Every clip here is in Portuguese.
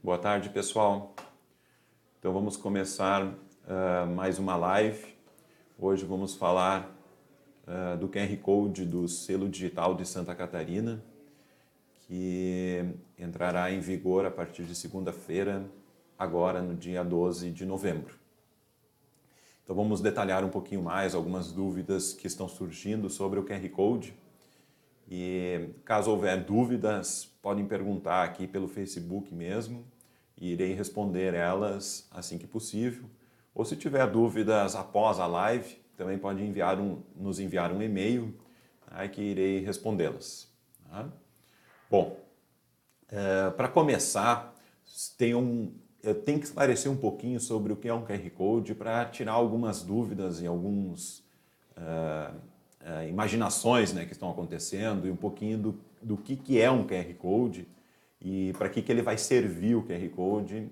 Boa tarde, pessoal. Então vamos começar mais uma live. Hoje vamos falar do QR Code do Selo Digital de Santa Catarina, que entrará em vigor a partir de segunda-feira, agora no dia 12 de novembro. Então vamos detalhar um pouquinho mais algumas dúvidas que estão surgindo sobre o QR Code. E caso houver dúvidas, podem perguntar aqui pelo Facebook mesmo e irei responder elas assim que possível. Ou se tiver dúvidas após a live, também pode nos enviar um e-mail, que irei respondê-las. Tá? Bom, para começar, eu tenho que esclarecer um pouquinho sobre o que é um QR Code para tirar algumas dúvidas e alguns imaginações, né, que estão acontecendo e um pouquinho do que é um QR Code e para que ele vai servir o QR Code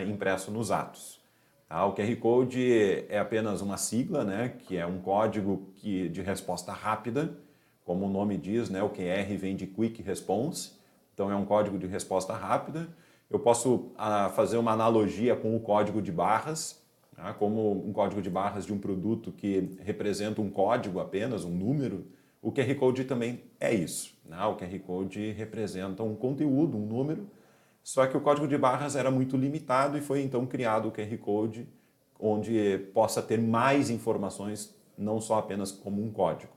impresso nos atos. Tá? O QR Code é apenas uma sigla, né, que é um código de resposta rápida, como o nome diz, né, o QR vem de Quick Response, então é um código de resposta rápida. Eu posso fazer uma analogia com o código de barras, tá? Como um código de barras de um produto que representa um código apenas, um número. O QR Code também é isso. Né? O QR Code representa um conteúdo, um número, só que o código de barras era muito limitado e foi então criado o QR Code, onde possa ter mais informações, não só apenas como um código.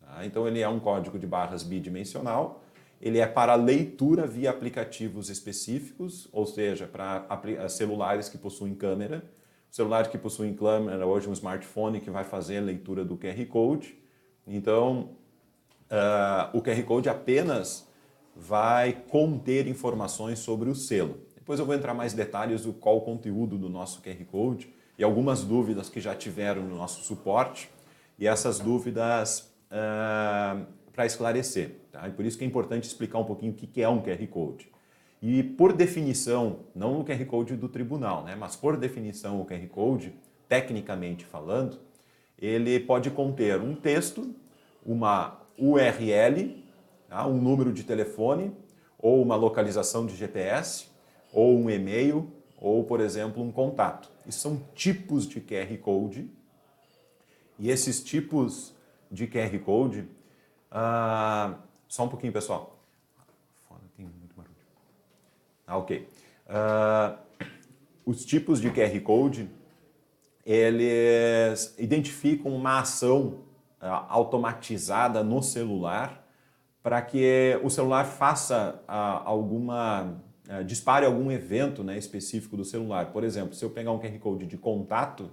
Tá? Então ele é um código de barras bidimensional, ele é para leitura via aplicativos específicos, ou seja, para celulares que possuem câmera. Celular que possui câmera, hoje um smartphone que vai fazer a leitura do QR Code. Então, o QR Code apenas vai conter informações sobre o selo. Depois eu vou entrar mais detalhes do qual o conteúdo do nosso QR Code e algumas dúvidas que já tiveram no nosso suporte e essas dúvidas para esclarecer. Tá? E por isso que é importante explicar um pouquinho o que é um QR Code. E por definição, não o QR Code do tribunal, né? Mas por definição o QR Code, tecnicamente falando, ele pode conter um texto, uma URL, tá? Um número de telefone, ou uma localização de GPS, ou um e-mail, ou, por exemplo, um contato. Isso são tipos de QR Code. E esses tipos de QR Code... só um pouquinho, pessoal. Tem muito barulho. Ok. Os tipos de QR Code, eles identificam uma ação automatizada no celular para que o celular faça dispare algum evento, né, específico do celular. Por exemplo, se eu pegar um QR Code de contato,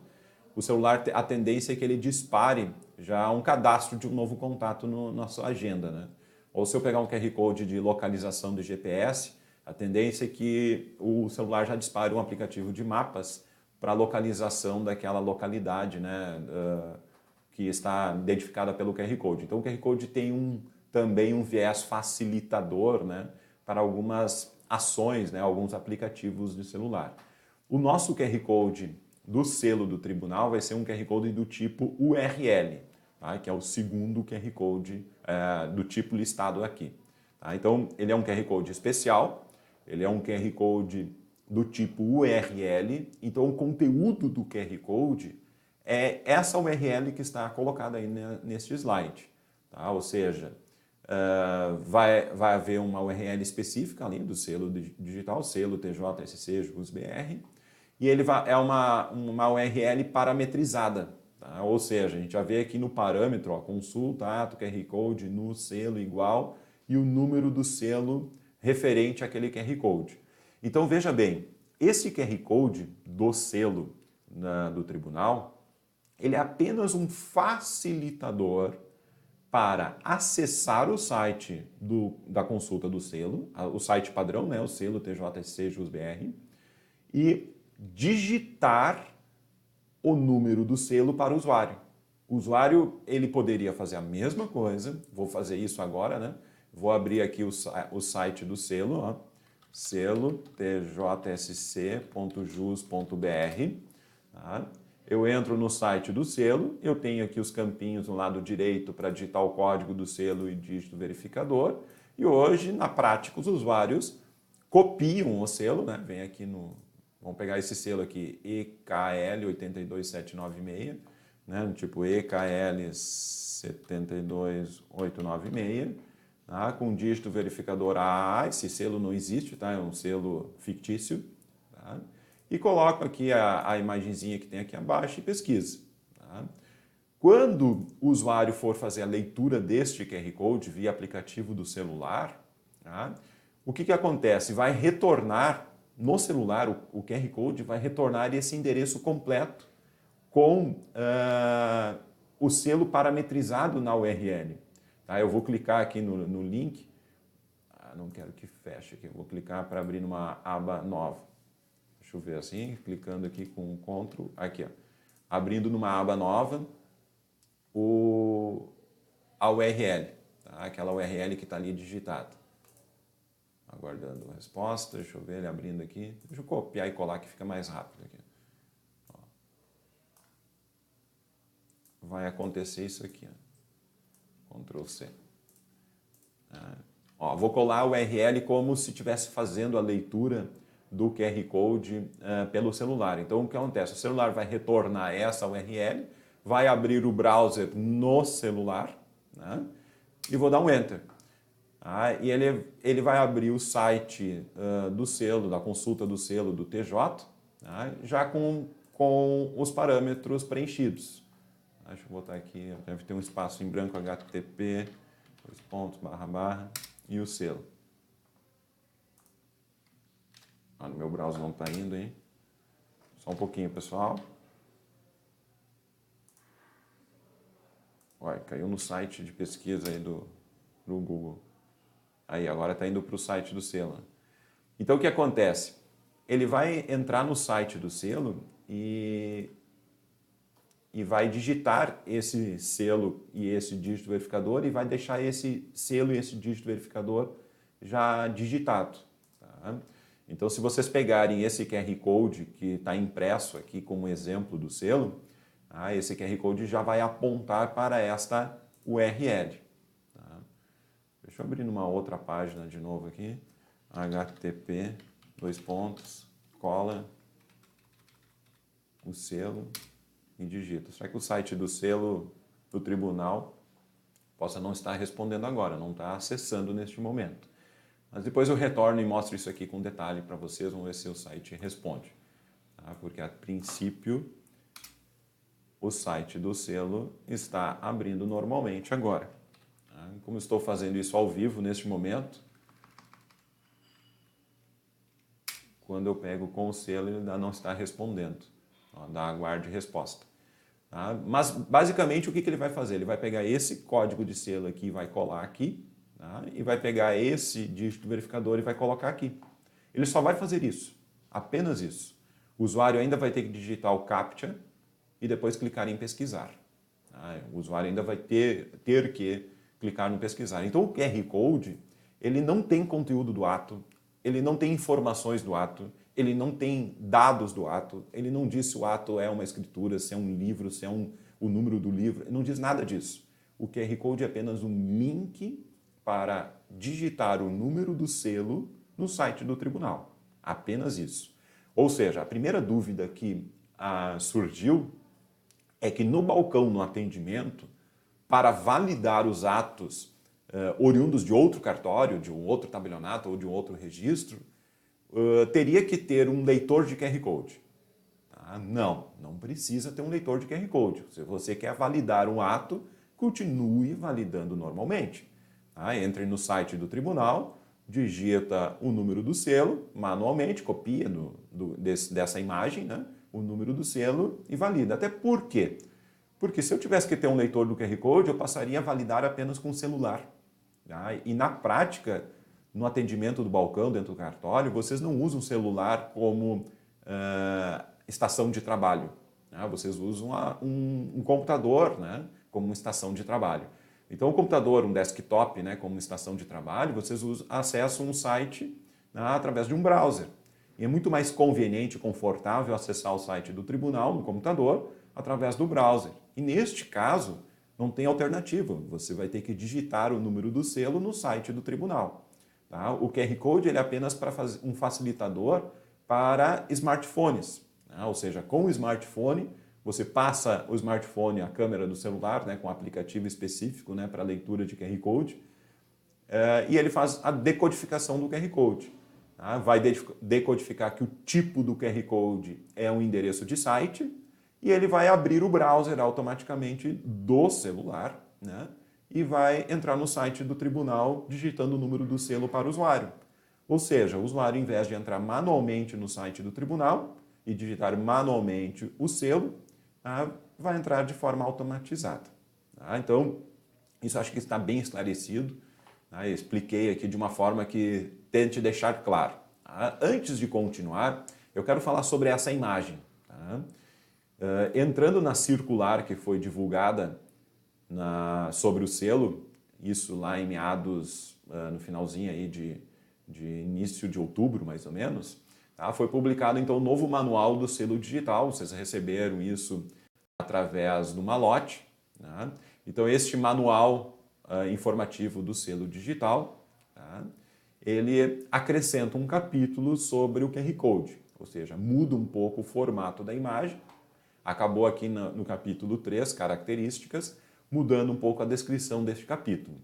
o celular, a tendência é que ele dispare já um cadastro de um novo contato na sua agenda. Né? Ou se eu pegar um QR Code de localização de GPS, a tendência é que o celular já dispare um aplicativo de mapas para a localização daquela localidade, né, que está identificada pelo QR Code. Então o QR Code tem também um viés facilitador, né, para algumas ações, né, alguns aplicativos de celular. O nosso QR Code do selo do tribunal vai ser um QR Code do tipo URL, tá? Que é o segundo QR Code do tipo listado aqui. Tá? Então, ele é um QR Code especial, ele é um QR Code do tipo URL, então o conteúdo do QR Code é essa URL que está colocada aí neste slide. Tá? Ou seja, vai haver uma URL específica ali do selo digital, selo TJSC JUSBR, e ele é uma URL parametrizada, tá? Ou seja, a gente já vê aqui no parâmetro, ó, consulta, ato, QR Code, no selo igual e o número do selo referente àquele QR Code. Então veja bem, esse QR Code do selo do tribunal, ele é apenas um facilitador para acessar o site da consulta do selo, o site padrão, né, o selo TJSC JUSBR, e digitar o número do selo para o usuário. O usuário, ele poderia fazer a mesma coisa, vou fazer isso agora, né? Vou abrir aqui o site do selo, ó, selo tjsc.jus.br. Tá? Eu entro no site do selo, eu tenho aqui os campinhos no lado direito para digitar o código do selo e dígito verificador. E hoje, na prática, os usuários copiam o selo, né? Vem aqui no... Vamos pegar esse selo aqui, EKL 82796, né? Tipo EKL 72896, tá? Com dígito verificador AA, esse selo não existe, tá? É um selo fictício, tá? E coloco aqui a imagenzinha que tem aqui abaixo e pesquisa, tá? Quando o usuário for fazer a leitura deste QR Code via aplicativo do celular, tá? O que acontece? Vai retornar no celular, o QR Code vai retornar esse endereço completo com o selo parametrizado na URL. Tá? Eu vou clicar aqui no link, não quero que feche aqui, eu vou clicar para abrir numa aba nova. Deixa eu ver assim, clicando aqui com Ctrl, aqui, ó. Abrindo numa aba nova, a URL, tá? Aquela URL que está ali digitada. Aguardando a resposta, deixa eu ver ele abrindo aqui. Deixa eu copiar e colar que fica mais rápido aqui. Ó. Vai acontecer isso aqui, ó. Ctrl C. Ó, vou colar o URL como se estivesse fazendo a leitura do QR Code pelo celular. Então, o que acontece? O celular vai retornar essa URL, vai abrir o browser no celular, né? E vou dar um Enter. E ele vai abrir o site do selo, da consulta do selo do TJ, já com os parâmetros preenchidos. Deixa eu botar aqui, deve ter um espaço em branco, http, // e o selo. No meu browser não está indo, hein? Só um pouquinho, pessoal. Olha, caiu no site de pesquisa aí do Google. Aí, agora está indo para o site do selo. Então, o que acontece? Ele vai entrar no site do selo e vai digitar esse selo e esse dígito verificador e vai deixar esse selo e esse dígito verificador já digitado. Tá? Então, se vocês pegarem esse QR Code que está impresso aqui como exemplo do selo, esse QR Code já vai apontar para esta URL. Deixa eu abrir numa outra página de novo aqui. http, cola o selo e digita. Será que o site do selo do tribunal possa não estar respondendo agora, não está acessando neste momento. Mas depois eu retorno e mostro isso aqui com detalhe para vocês, vamos ver se o site responde. Tá? Porque a princípio o site do selo está abrindo normalmente agora. Como estou fazendo isso ao vivo neste momento, quando eu pego com o selo, ele ainda não está respondendo. Dá aguarde resposta. Tá? Mas, basicamente, o que ele vai fazer? Ele vai pegar esse código de selo aqui e vai colar aqui, tá? E vai pegar esse dígito verificador e vai colocar aqui. Ele só vai fazer isso, apenas isso. O usuário ainda vai ter que digitar o CAPTCHA e depois clicar em pesquisar. Tá? O usuário ainda vai ter que clicar no pesquisar. Então, o QR Code, ele não tem conteúdo do ato, ele não tem informações do ato, ele não tem dados do ato, ele não diz se o ato é uma escritura, se é um livro, se é o número do livro, ele não diz nada disso. O QR Code é apenas um link para digitar o número do selo no site do tribunal. Apenas isso. Ou seja, a primeira dúvida que surgiu é que no balcão, no atendimento, para validar os atos oriundos de outro cartório, de um outro tabelionato ou de um outro registro, teria que ter um leitor de QR Code. Tá? Não precisa ter um leitor de QR Code. Se você quer validar um ato, continue validando normalmente. Tá? Entre no site do tribunal, digita o número do selo manualmente, copia dessa imagem, né, o número do selo e valida. Até por quê? Porque se eu tivesse que ter um leitor do QR Code, eu passaria a validar apenas com o celular. Tá? E na prática, no atendimento do balcão dentro do cartório, vocês não usam o celular como estação de trabalho. Tá? Vocês usam um computador, né, como uma estação de trabalho. Então, o computador, um desktop, né, como uma estação de trabalho, vocês acessam um site, né, através de um browser. E é muito mais conveniente e confortável acessar o site do tribunal no computador através do browser. E neste caso, não tem alternativa. Você vai ter que digitar o número do selo no site do tribunal. Tá? O QR Code ele é apenas para um facilitador para smartphones. Né? Ou seja, com o smartphone, você passa o smartphone, a câmera do celular, né, com um aplicativo específico, né, para leitura de QR Code, e ele faz a decodificação do QR Code. Tá? Vai decodificar que o tipo do QR Code é um endereço de site e ele vai abrir o browser automaticamente do celular, né, e vai entrar no site do tribunal digitando o número do selo para o usuário. Ou seja, o usuário, em vez de entrar manualmente no site do tribunal e digitar manualmente o selo, vai entrar de forma automatizada. Tá? Então, isso acho que está bem esclarecido. Tá? Eu expliquei aqui de uma forma que tente deixar claro. Tá? Antes de continuar, eu quero falar sobre essa imagem. Tá? Entrando na circular que foi divulgada sobre o selo, isso lá em meados, no finalzinho aí de início de outubro, mais ou menos, tá? Foi publicado então o novo manual do selo digital. Vocês receberam isso através do malote. Tá? Então este manual informativo do selo digital, tá? Ele acrescenta um capítulo sobre o QR Code, ou seja, muda um pouco o formato da imagem. Acabou aqui no capítulo 3, características, mudando um pouco a descrição deste capítulo.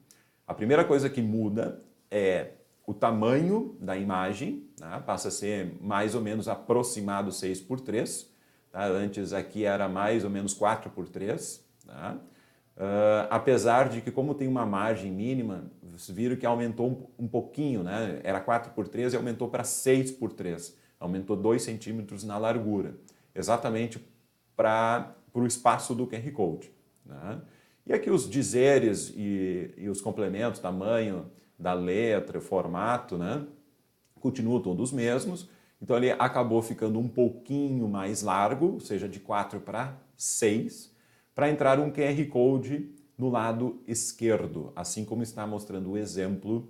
A primeira coisa que muda é o tamanho da imagem, tá? Passa a ser mais ou menos aproximado 6:3. Tá? Antes aqui era mais ou menos 4:3. Tá? Apesar de que, como tem uma margem mínima, vocês viram que aumentou um pouquinho, né? Era 4:3 e aumentou para 6:3. Aumentou 2 centímetros na largura, exatamente para o espaço do QR Code. Né? E aqui os dizeres e os complementos, tamanho da letra, formato, né, continuam todos os mesmos. Então ele acabou ficando um pouquinho mais largo, ou seja, de 4 para 6, para entrar um QR Code no lado esquerdo, assim como está mostrando o exemplo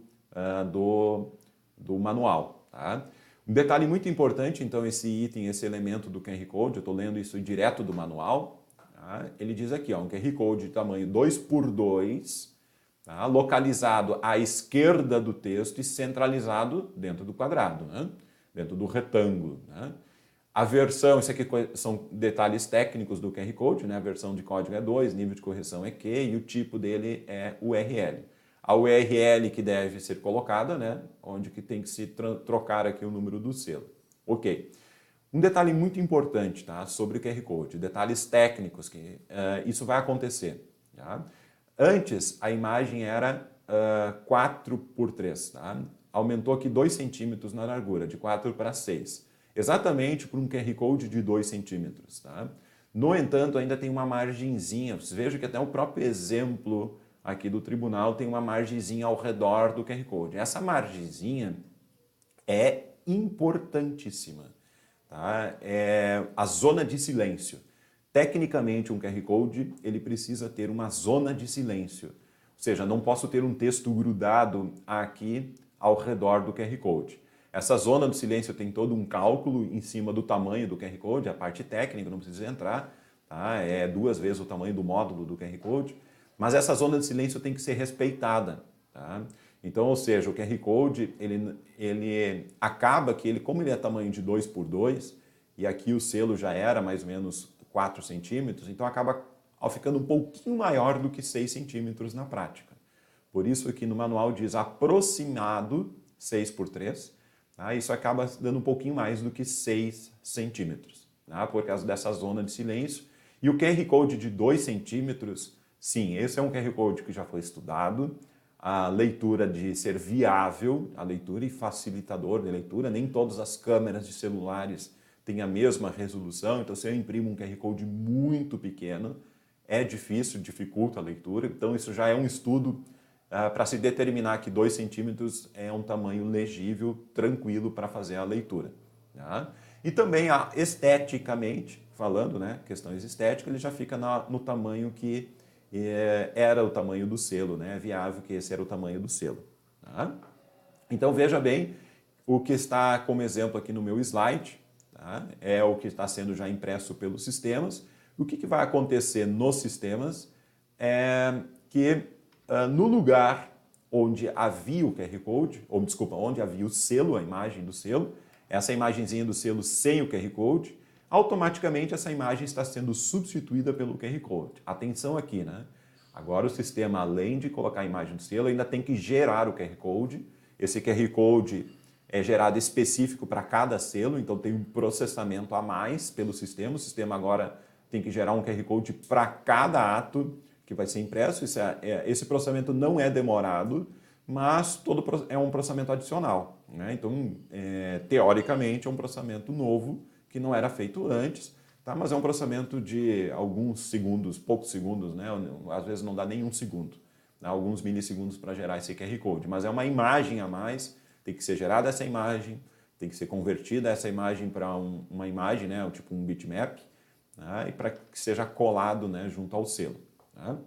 do manual. Tá? Um detalhe muito importante, então, esse item, esse elemento do QR Code, eu estou lendo isso direto do manual, tá? Ele diz aqui, ó, um QR Code de tamanho 2:2, tá? Localizado à esquerda do texto e centralizado dentro do quadrado, né? Dentro do retângulo. Né? A versão, isso aqui são detalhes técnicos do QR Code, né? A versão de código é 2, nível de correção é Q e o tipo dele é URL. A URL que deve ser colocada, né? Onde que tem que se trocar aqui o número do selo. Ok. Um detalhe muito importante, tá? Sobre o QR Code, detalhes técnicos, que isso vai acontecer. Tá? Antes, a imagem era 4:3, tá? Aumentou aqui 2 centímetros na largura, de 4 para 6. Exatamente por um QR Code de 2 centímetros. Tá? No entanto, ainda tem uma margenzinha. Vocês vejam que até o próprio exemplo aqui do tribunal tem uma margenzinha ao redor do QR Code. Essa margenzinha é importantíssima. Tá? É a zona de silêncio. Tecnicamente, um QR Code ele precisa ter uma zona de silêncio. Ou seja, não posso ter um texto grudado aqui ao redor do QR Code. Essa zona de silêncio tem todo um cálculo em cima do tamanho do QR Code, a parte técnica, não precisa entrar. Tá? É 2 vezes o tamanho do módulo do QR Code. Mas essa zona de silêncio tem que ser respeitada. Tá? Então, ou seja, o QR Code, ele acaba que, como ele é tamanho de 2:2, e aqui o selo já era mais ou menos 4 centímetros, então acaba ficando um pouquinho maior do que 6 centímetros na prática. Por isso aqui no manual diz aproximado 6:3, tá? Isso acaba dando um pouquinho mais do que 6 centímetros, tá? Por causa dessa zona de silêncio. E o QR Code de 2 centímetros, sim, esse é um QR Code que já foi estudado, a leitura de ser viável, a leitura e facilitador de leitura, nem todas as câmeras de celulares têm a mesma resolução, então se eu imprimo um QR Code muito pequeno, é difícil, dificulta a leitura, então isso já é um estudo para se determinar que 2 centímetros é um tamanho legível, tranquilo para fazer a leitura. Tá? E também, esteticamente falando, né, questões estéticas, ele já fica no tamanho que era o tamanho do selo, né? É viável que esse era o tamanho do selo. Tá? Então veja bem, o que está como exemplo aqui no meu slide, tá? É o que está sendo já impresso pelos sistemas. O que vai acontecer nos sistemas é que no lugar onde havia o QR Code, ou desculpa, onde havia o selo, a imagem do selo, essa imagenzinha do selo sem o QR Code, automaticamente essa imagem está sendo substituída pelo QR Code. Atenção aqui, né? Agora o sistema, além de colocar a imagem do selo, ainda tem que gerar o QR Code. Esse QR Code é gerado específico para cada selo, então tem um processamento a mais pelo sistema. O sistema agora tem que gerar um QR Code para cada ato que vai ser impresso. Esse processamento não é demorado, mas é um processamento adicional, né? Então, teoricamente, é um processamento novo que não era feito antes, tá? Mas é um processamento de alguns segundos, poucos segundos, né? Às vezes não dá nem um segundo, né? Alguns milissegundos para gerar esse QR Code, mas é uma imagem a mais, tem que ser gerada essa imagem, tem que ser convertida essa imagem para uma imagem, né? Tipo um bitmap, né? E para que seja colado, né? Junto ao selo. Tá?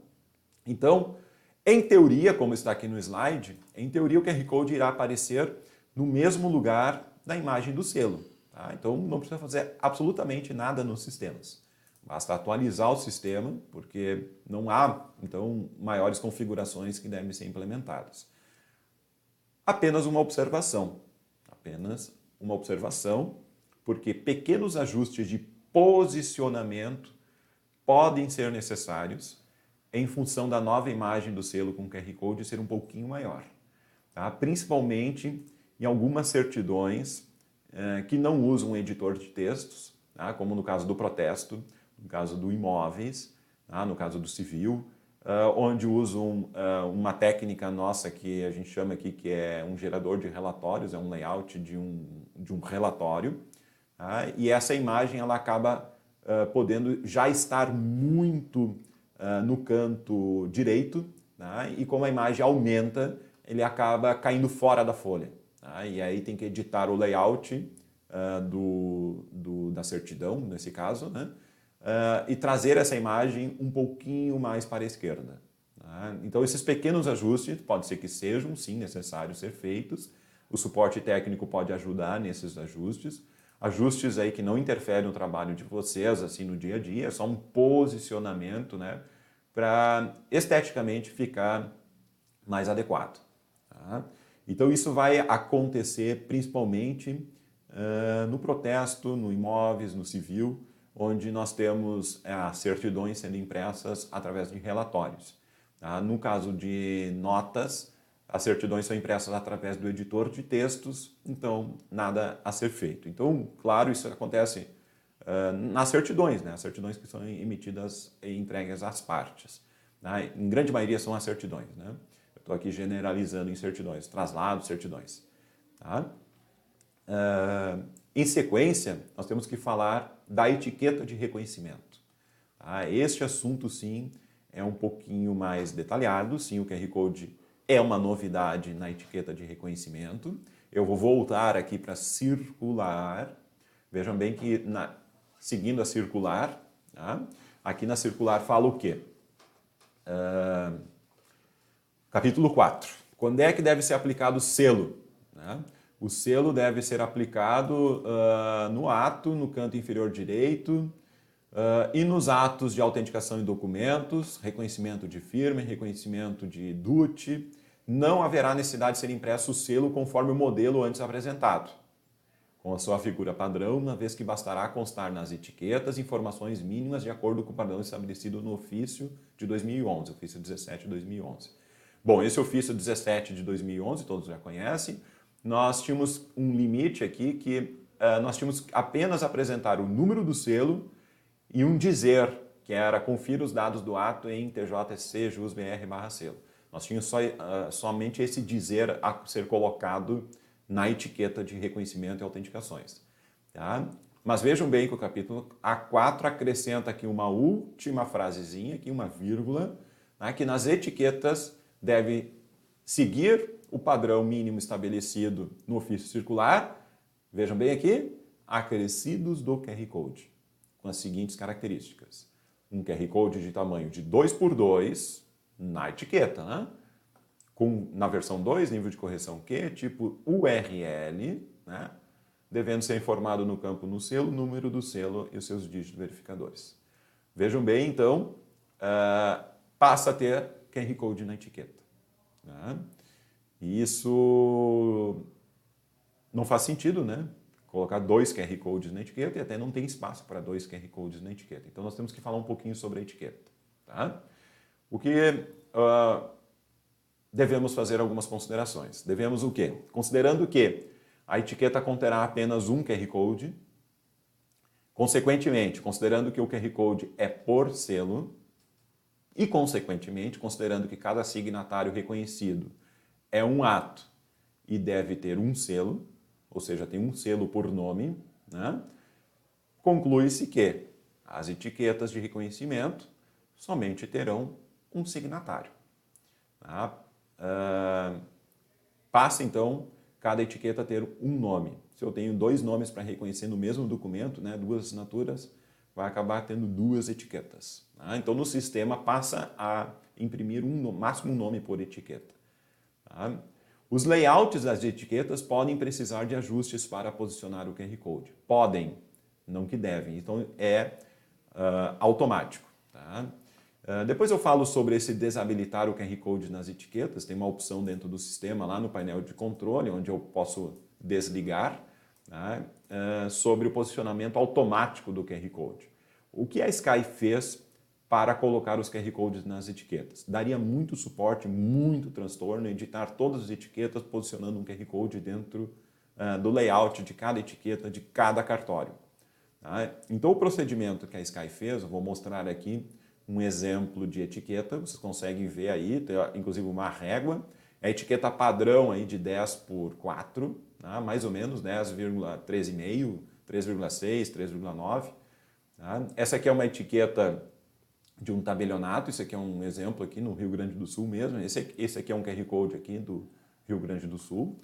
Então, em teoria, como está aqui no slide, em teoria o QR Code irá aparecer no mesmo lugar da imagem do selo. Tá? Então, não precisa fazer absolutamente nada nos sistemas. Basta atualizar o sistema, porque não há, então, maiores configurações que devem ser implementadas. Apenas uma observação, porque pequenos ajustes de posicionamento podem ser necessários em função da nova imagem do selo com QR Code ser um pouquinho maior. Tá? Principalmente em algumas certidões que não usam um editor de textos, tá? Como no caso do protesto, no caso do imóveis, tá? No caso do civil, onde usam uma técnica nossa que a gente chama aqui que é um gerador de relatórios, é um layout de um relatório, tá? E essa imagem ela acaba podendo já estar muito no canto direito, tá? E como a imagem aumenta, ele acaba caindo fora da folha. Tá? E aí tem que editar o layout da certidão, nesse caso, né? E trazer essa imagem um pouquinho mais para a esquerda. Tá? Então esses pequenos ajustes, pode ser que sejam, sim, necessários ser feitos. O suporte técnico pode ajudar nesses ajustes. Ajustes aí que não interferem no trabalho de vocês, assim, no dia a dia, é só um posicionamento, né? Para esteticamente ficar mais adequado. Tá? Então isso vai acontecer principalmente no protesto, no imóveis, no civil, onde nós temos as certidões sendo impressas através de relatórios. Tá? No caso de notas, as certidões são impressas através do editor de textos, então nada a ser feito. Então, claro, isso acontece nas certidões, né? As certidões que são emitidas e entregues às partes. Tá? Em grande maioria são as certidões, né? Eu estou aqui generalizando em certidões, traslados, certidões. Tá? Em sequência, nós temos que falar da etiqueta de reconhecimento. Tá? Este assunto, sim, é um pouquinho mais detalhado. Sim, o QR Code é uma novidade na etiqueta de reconhecimento. Eu vou voltar aqui para circular. Vejam bem que, seguindo a circular, tá? Aqui na circular fala o quê? Capítulo 4. Quando é que deve ser aplicado o selo? Né? O selo deve ser aplicado no ato, no canto inferior direito, e nos atos de autenticação em documentos, reconhecimento de firma, reconhecimento de DUT. Não haverá necessidade de ser impresso o selo conforme o modelo antes apresentado, com a sua figura padrão, uma vez que bastará constar nas etiquetas informações mínimas de acordo com o padrão estabelecido no ofício de 2011, ofício 17 de 2011. Bom, esse ofício 17 de 2011, todos já conhecem, nós tínhamos um limite aqui que nós tínhamos apenas apresentar o número do selo e um dizer, que era confira os dados do ato em TJSC JUS BR/selo. Nós tínhamos somente esse dizer a ser colocado na etiqueta de reconhecimento e autenticações. Tá? Mas vejam bem que o capítulo A4 acrescenta aqui uma última frasezinha, aqui uma vírgula, né, que nas etiquetas deve seguir o padrão mínimo estabelecido no ofício circular. Vejam bem aqui, acrescidos do QR Code, com as seguintes características. Um QR Code de tamanho de 2x2 na etiqueta, né? Na versão 2, nível de correção Q, tipo URL, né? Devendo ser informado no campo no selo, número do selo e os seus dígitos verificadores. Vejam bem, então, passa a ter QR Code na etiqueta. Né? E isso não faz sentido, né? Colocar 2 QR Codes na etiqueta e até não tem espaço para 2 QR Codes na etiqueta. Então nós temos que falar um pouquinho sobre a etiqueta. Tá? O que devemos fazer algumas considerações. Devemos o quê? Considerando que a etiqueta conterá apenas um QR Code, consequentemente, considerando que o QR Code é por selo, e consequentemente, considerando que cada signatário reconhecido é um ato e deve ter um selo, ou seja, tem um selo por nome, né? Conclui-se que as etiquetas de reconhecimento somente terão um signatário. Tá? Passa, então, cada etiqueta a ter um nome. Se eu tenho 2 nomes para reconhecer no mesmo documento, né, 2 assinaturas, vai acabar tendo 2 etiquetas. Tá? Então, no sistema, passa a imprimir máximo um nome por etiqueta. Tá? Os layouts das etiquetas podem precisar de ajustes para posicionar o QR Code. Podem, não que devem. Então, é automático. Tá? Depois eu falo sobre esse desabilitar o QR Code nas etiquetas. Tem uma opção dentro do sistema, lá no painel de controle, onde eu posso desligar, tá? Sobre o posicionamento automático do QR Code. O que a Sky fez para colocar os QR Codes nas etiquetas? Daria muito suporte, muito transtorno, editar todas as etiquetas posicionando um QR Code dentro do layout de cada etiqueta, de cada cartório. Tá? Então o procedimento que a Sky fez, eu vou mostrar aqui um exemplo de etiqueta, vocês conseguem ver aí, tem inclusive uma régua, a etiqueta padrão aí de 10 por 4, tá? Mais ou menos 10,13,5, 3,6, 3,9. Tá? Essa aqui é uma etiqueta de um tabelionato, isso aqui é um exemplo aqui no Rio Grande do Sul mesmo, esse aqui é um QR Code aqui do Rio Grande do Sul,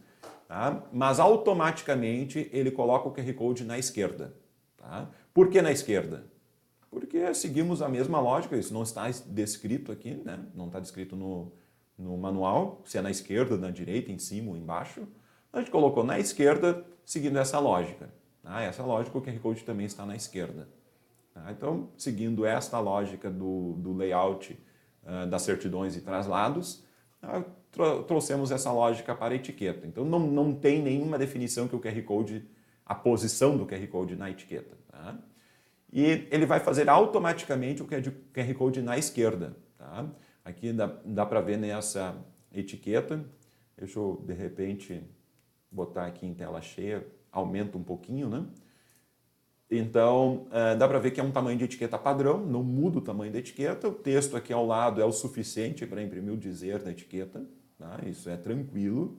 tá? Mas automaticamente ele coloca o QR Code na esquerda. Tá? Por que na esquerda? Porque seguimos a mesma lógica, isso não está descrito aqui, né? Não está descrito no manual, se é na esquerda, na direita, em cima ou embaixo. A gente colocou na esquerda, seguindo essa lógica. Tá? Essa lógica, o QR Code também está na esquerda. Tá? Então, seguindo esta lógica do layout das certidões e traslados, trouxemos essa lógica para a etiqueta. Então, não tem nenhuma definição que o QR Code, a posição do QR Code na etiqueta. Tá? E ele vai fazer automaticamente o QR Code na esquerda. Tá? Aqui dá para ver nessa etiqueta. Deixa eu, de repente, botar aqui em tela cheia, aumenta um pouquinho, né? Então, dá para ver que é um tamanho de etiqueta padrão, não muda o tamanho da etiqueta, o texto aqui ao lado é o suficiente para imprimir o dizer da etiqueta, tá? Isso é tranquilo.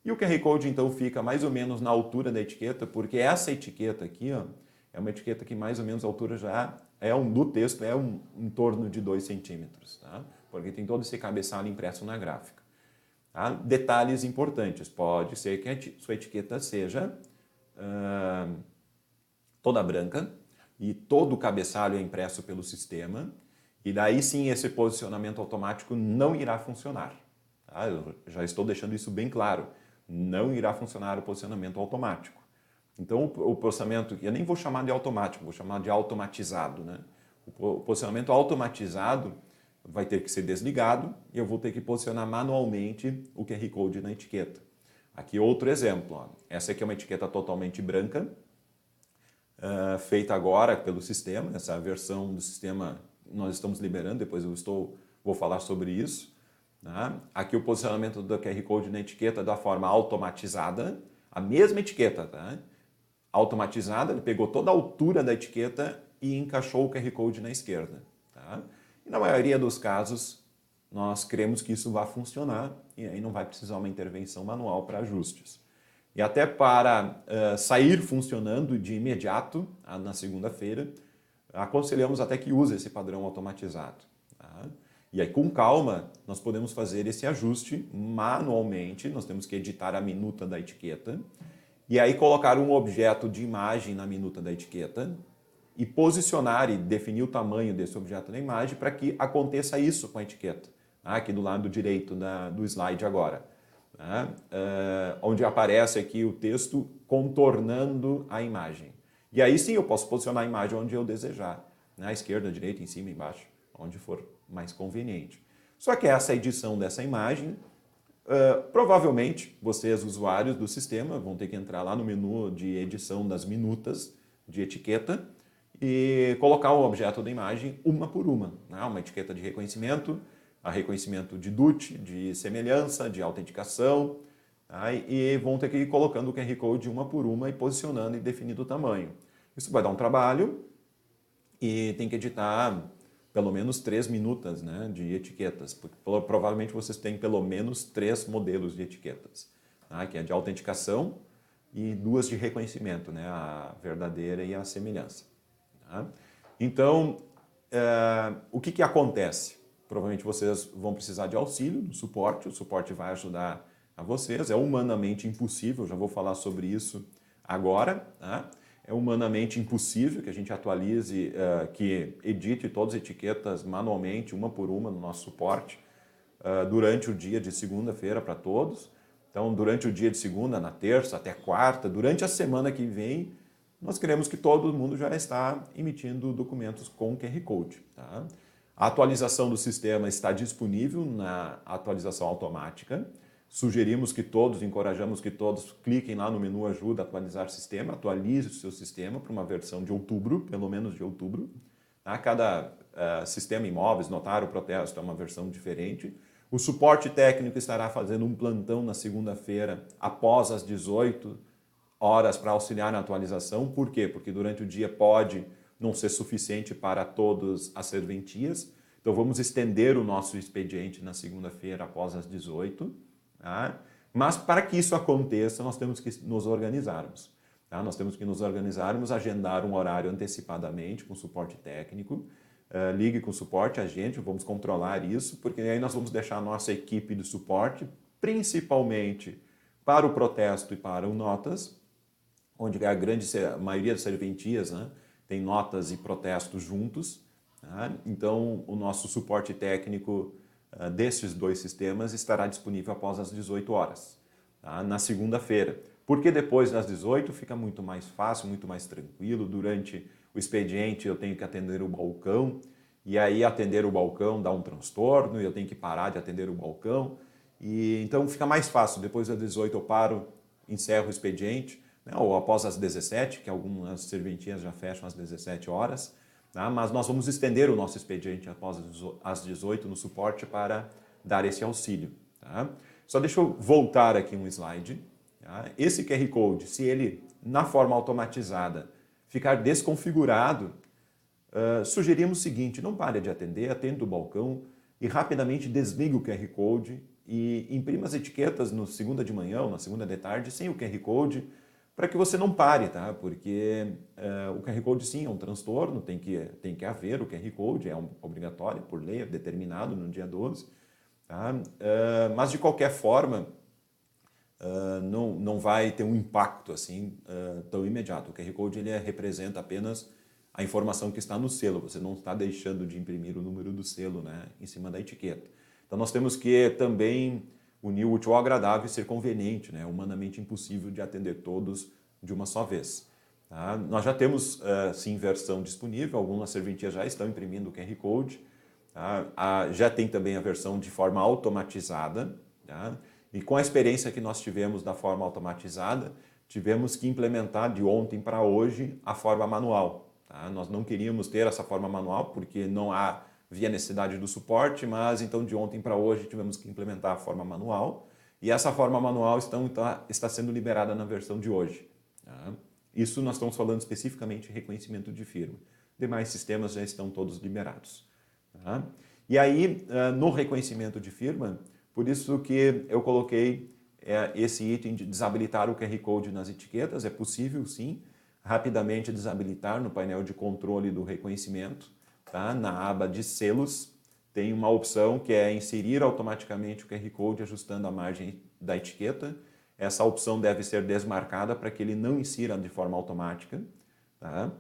E o QR Code, então, fica mais ou menos na altura da etiqueta, porque essa etiqueta aqui, ó, é uma etiqueta que mais ou menos a altura já é do texto, em torno de 2 centímetros, tá? Porque tem todo esse cabeçalho impresso na gráfica. Tá? Detalhes importantes, pode ser que a sua etiqueta seja toda branca e todo o cabeçalho é impresso pelo sistema, e daí sim esse posicionamento automático não irá funcionar. Tá? Eu já estou deixando isso bem claro, não irá funcionar o posicionamento automático. Então o posicionamento, eu nem vou chamar de automático, vou chamar de automatizado. Né? O posicionamento automatizado vai ter que ser desligado e eu vou ter que posicionar manualmente o QR Code na etiqueta. Aqui outro exemplo, ó. Essa aqui é uma etiqueta totalmente branca, feita agora pelo sistema, essa versão do sistema nós estamos liberando, depois vou falar sobre isso. Tá? Aqui o posicionamento do QR Code na etiqueta da forma automatizada, a mesma etiqueta, tá? Automatizada, ele pegou toda a altura da etiqueta e encaixou o QR Code na esquerda. Tá? E na maioria dos casos, nós queremos que isso vá funcionar e aí não vai precisar uma intervenção manual para ajustes. E até para sair funcionando de imediato, na segunda-feira, aconselhamos até que use esse padrão automatizado. Tá? E aí, com calma, nós podemos fazer esse ajuste manualmente, nós temos que editar a minuta da etiqueta, e aí colocar um objeto de imagem na minuta da etiqueta e posicionar e definir o tamanho desse objeto na imagem para que aconteça isso com a etiqueta. Aqui do lado direito do slide agora. Onde aparece aqui o texto contornando a imagem. E aí sim eu posso posicionar a imagem onde eu desejar. À esquerda, à direita, em cima, embaixo, onde for mais conveniente. Só que essa edição dessa imagem Provavelmente, vocês, usuários do sistema, vão ter que entrar lá no menu de edição das minutas de etiqueta e colocar o objeto da imagem uma por uma. Né? Uma etiqueta de reconhecimento, a reconhecimento de DUT, de semelhança, de autenticação, tá? E vão ter que ir colocando o QR Code uma por uma e posicionando e definindo o tamanho. Isso vai dar um trabalho e tem que editar pelo menos 3 minutas, né, de etiquetas, porque provavelmente vocês têm pelo menos 3 modelos de etiquetas, tá? Que é de autenticação e 2 de reconhecimento, né, a verdadeira e a semelhança. Tá? Então, o que acontece? Provavelmente vocês vão precisar de auxílio do suporte, o suporte vai ajudar a vocês, é humanamente impossível, já vou falar sobre isso agora, tá? É humanamente impossível que a gente atualize, que edite todas as etiquetas manualmente, uma por uma, no nosso suporte, durante o dia de segunda-feira para todos. Então, durante o dia de segunda, na terça, até quarta, durante a semana que vem, nós queremos que todo mundo já está emitindo documentos com QR Code. Tá? A atualização do sistema está disponível na atualização automática. Sugerimos que todos, encorajamos que todos cliquem lá no menu Ajuda a atualizar o sistema, atualize o seu sistema para uma versão de outubro, pelo menos de outubro. Tá? Cada sistema imóveis, notário, protesto é uma versão diferente. O suporte técnico estará fazendo um plantão na segunda-feira, após as 18 horas, para auxiliar na atualização. Por quê? Porque durante o dia pode não ser suficiente para todas as serventias. Então vamos estender o nosso expediente na segunda-feira, após as 18. Tá? Mas para que isso aconteça, nós temos que nos organizarmos. Tá? Nós temos que nos organizarmos, agendar um horário antecipadamente com suporte técnico. Ligue com o suporte, a gente, vamos controlar isso, porque aí nós vamos deixar a nossa equipe de suporte, principalmente para o protesto e para o notas, onde a maioria das serventias, né, tem notas e protestos juntos. Tá? Então, o nosso suporte técnico desses 2 sistemas estará disponível após as 18 horas, tá? Na segunda-feira. Porque depois das 18 fica muito mais fácil, muito mais tranquilo. Durante o expediente eu tenho que atender o balcão, e aí atender o balcão dá um transtorno, e eu tenho que parar de atender o balcão. E então fica mais fácil. Depois das 18 eu paro, encerro o expediente, né? Ou após as 17, que algumas serventias já fecham às 17 horas. Tá? Mas nós vamos estender o nosso expediente após as 18 no suporte para dar esse auxílio. Tá? Só deixa eu voltar aqui um slide. Tá? Esse QR Code, se ele, na forma automatizada, ficar desconfigurado, sugerimos o seguinte: não pare de atender, atenda o balcão e rapidamente desligue o QR Code e imprima as etiquetas na segunda de manhã ou na segunda de tarde sem o QR Code, para que você não pare, tá? Porque o QR Code sim é um transtorno, tem que haver o QR Code, é obrigatório por lei, é determinado no dia 12. Tá? Mas de qualquer forma, não vai ter um impacto assim tão imediato. O QR Code ele representa apenas a informação que está no selo, você não está deixando de imprimir o número do selo, né, em cima da etiqueta. Então nós temos que também unir o útil ao agradável e ser conveniente, né? Humanamente impossível de atender todos de uma só vez. Tá? Nós já temos, sim, versão disponível, algumas serventias já estão imprimindo o QR Code. Tá? Já tem também a versão de forma automatizada. Tá? E com a experiência que nós tivemos da forma automatizada, tivemos que implementar de ontem para hoje a forma manual. Tá? Nós não queríamos ter essa forma manual porque não havia necessidade do suporte, mas então de ontem para hoje tivemos que implementar a forma manual, e essa forma manual está sendo liberada na versão de hoje. Tá? Isso nós estamos falando especificamente de reconhecimento de firma. Demais sistemas já estão todos liberados. Tá? E aí, no reconhecimento de firma, por isso que eu coloquei esse item de desabilitar o QR Code nas etiquetas. É possível, sim, rapidamente desabilitar no painel de controle do reconhecimento. Tá? Na aba de selos, tem uma opção que é inserir automaticamente o QR Code ajustando a margem da etiqueta. Essa opção deve ser desmarcada para que ele não insira de forma automática. Tá?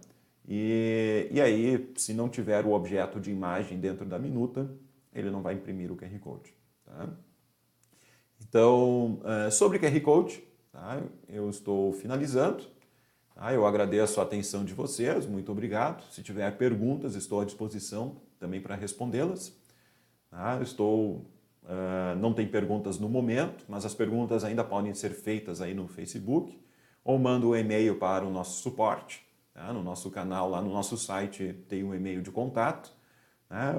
E aí, se não tiver o objeto de imagem dentro da minuta, ele não vai imprimir o QR Code. Tá? Então, sobre QR Code, tá? Eu estou finalizando. Eu agradeço a atenção de vocês, muito obrigado. Se tiver perguntas, estou à disposição também para respondê-las. Estou não tem perguntas no momento, mas as perguntas ainda podem ser feitas aí no Facebook, ou manda um e-mail para o nosso suporte, tá? No nosso canal, lá no nosso site tem um e-mail de contato, tá?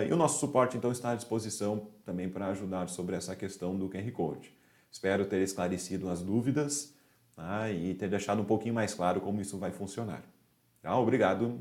E o nosso suporte então está à disposição também para ajudar sobre essa questão do QR Code. Espero ter esclarecido as dúvidas, tá? E ter deixado um pouquinho mais claro como isso vai funcionar. Tá? Obrigado